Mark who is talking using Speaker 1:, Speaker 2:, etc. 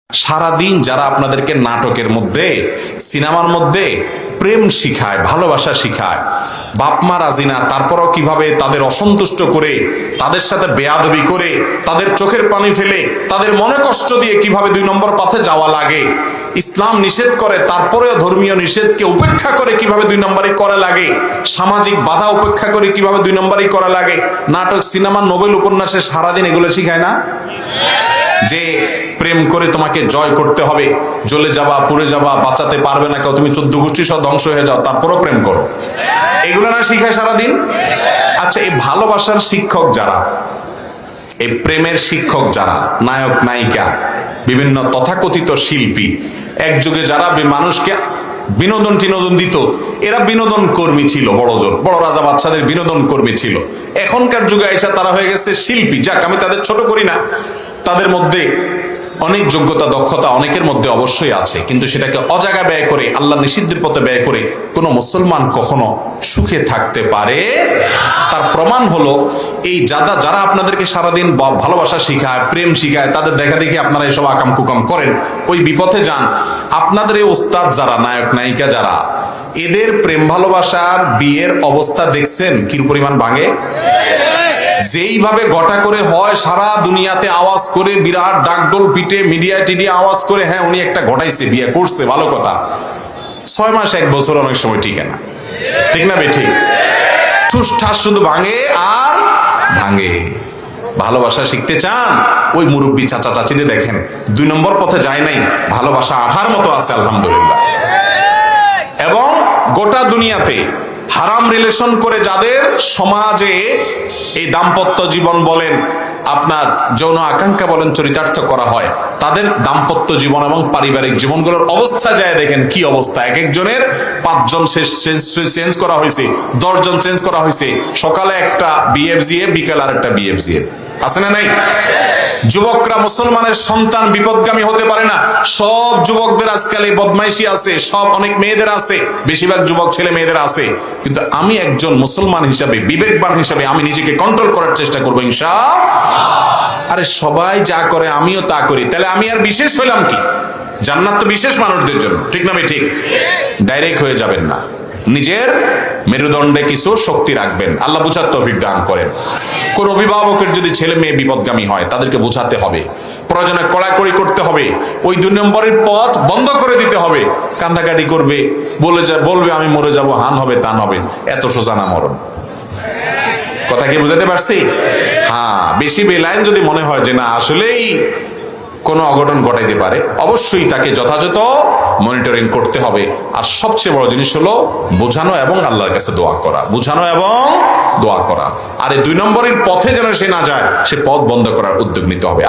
Speaker 1: সারাদিন যারা আপনাদেরকে নাটকের মধ্যে সিনেমার মধ্যে প্রেম শিখায়, ভালোবাসা শিখায়, বাপ মা রাজি না তারপরও কিভাবে তাদের অসন্তুষ্ট করে, তাদের সাথে বেয়াদবি করে, তাদের চোখের পানি ফেলে, তাদের মনে কষ্ট দিয়ে কিভাবে 2 নম্বর পথে যাওয়া লাগে, ইসলাম নিষেধ করে তারপরেও ধর্মীয় নিষেধকে উপেক্ষা করে কিভাবে 2 নম্বরই করা লাগে, সামাজিক বাধা উপেক্ষা করে কিভাবে 2 নম্বরই করা লাগে, নাটক, সিনেমা, নোবেল উপন্যাসে সারাদিন এগুলো শিখায় না? যে প্রেম করে তোমাকে জয় করতে হবে, জ্বলে যাবা, পুড়ে যাবা, বাঁচাতে পারবে না কেউ, তুমি 14 গোষ্ঠী সহ ধ্বংস হয়ে যাও, তারপরও প্রেম করো, এগুলো না শিখায় সারাদিন? আচ্ছা, এই ভালোবাসার শিক্ষক যারা, এই প্রেমের শিক্ষক যারা, নায়ক নায়িকা, বিভিন্ন তথাকথিত শিল্পী, এক যুগে যারা মানুষকে বিনোদন টিনোদন দিত, এরা বিনোদন কর্মী ছিল, বড় রাজা বাদশাদের বিনোদন কর্মী ছিল। এখনকার যুগে এসে তারা হয়ে গেছে শিল্পী। যাক, আমি তাদের ছোট করি না, তাদের মধ্যে অনেক যোগ্যতা, দক্ষতা অনেকের মধ্যে অবশ্যই আছে, কিন্তু সেটাকে অজাগা ব্যয় করে, আল্লাহ নিষিদ্ধের পথে ব্যয় করে কোনো মুসলমান কখনো সুখে থাকতে পারে? তার প্রমাণ হলো এই যারা আপনাদেরকে সারাদিন ভালোবাসা শিখায়, প্রেম শিখায়, তাদের দেখা দেখি আপনারা এসব আকাম কুকাম করেন, ওই বিপথে যান। আপনাদের এই ওস্তাদ যারা, নায়ক নায়িকা যারা, এদের প্রেম ভালোবাসার বিয়ের অবস্থা দেখছেন কি পরিমাণ ভাঙে? যেইভাবে ঘটা করে হয়, সারা দুনিয়াতে আওয়াজ করে, বিরাট ডাকডোল পিটে, মিডিয়া টিডিয়া আওয়াজ করে, হ্যাঁ উনি একটা ঘটাইছে, বিয়ে করছে, ভালো কথা। 6 মাস 1 বছর অনেক সময় টিকে না, ঠিক না বেঠিক? ঠুস ঠাস শুধু ভাঙে আর ভাঙে। ভালোবাসা শিখতে চান? ওই মুরব্বী চাচা চাচিদের দেখেন, 2 নম্বর পথে যায় নাই, ভালোবাসা আঠার মতো আছে, আলহামদুলিল্লাহ। এবং গোটা দুনিয়াতে হারাম রিলেশন করে যাদের সমাজে এই দাম্পত্য জীবন বলেন, আপনার যৌন আকাঙ্ক্ষা বলেন, চরিতার্থ করা হয়, তাদের দাম্পত্য জীবন এবং পারিবারিক জীবনগুলোর অবস্থা যায় দেখেন কি অবস্থা। এক একজনের 5 জন চেঞ্জ করা হয়েছে, 10 জন চেঞ্জ করা হয়েছে। সকালে একটা বিএফজিএ, বিকেল আর একটা বিএফজিএ, আছে না নাই? যুবকরা, মুসলমানের সন্তান বিপদগামী হতে পারে না। সব যুবকদের আজকাল এই বদমাইশি আছে, সব অনেক মেয়েদের আছে, বেশিরভাগ যুবক ছেলে মেয়েদের আছে। কিন্তু আমি একজন মুসলমান হিসাবে, বিবেকবান হিসাবে আমি নিজেকে কন্ট্রোল করার চেষ্টা করবো ইনশাআল্লাহ। আরে সবাই যা করে আমিও তা করি, তাহলে আমি আর বিশেষ হইলাম কি? জান্নাত তো বিশেষ মানুষদের জন্য, ঠিক না? ঠিক। ডাইরেক্ট হয়ে যাবেন না, নিজের মেরুদণ্ডে কিছু শক্তি রাখবেন। আল্লাহ বুঝার তৌফিক দান করেন। কোন অভিভাবকের যদি ছেলে মেয়ে বিপদগামী হয়, তাদেরকে বোঝাতে হবে, প্রয়োজনে কড়াকড়ি করতে হবে, ওই 2 নম্বরের পথ বন্ধ করে দিতে হবে। কান্দাকাটি করবে, বলবে আমি মরে যাব, হান হবে, তান হবে, এত সোজা না মরণ। কথা কি বুঝাতে পারছি? হ্যাঁ, বেশি বেলাইন যদি মনে হয় যে না আসলেই কোনো অঘটন ঘটাইতে পারে, অবশ্যই তাকে যথাযথ মনিটরিং করতে হবে। আর সবচেয়ে বড় জিনিস হলো বোঝানো এবং আল্লাহর কাছে দোয়া করা, বোঝানো এবং দোয়া করা। আর এই 2 নম্বরের পথে যেন সে না যায়, সে পথ বন্ধ করার উদ্যোগ নিতে হবে।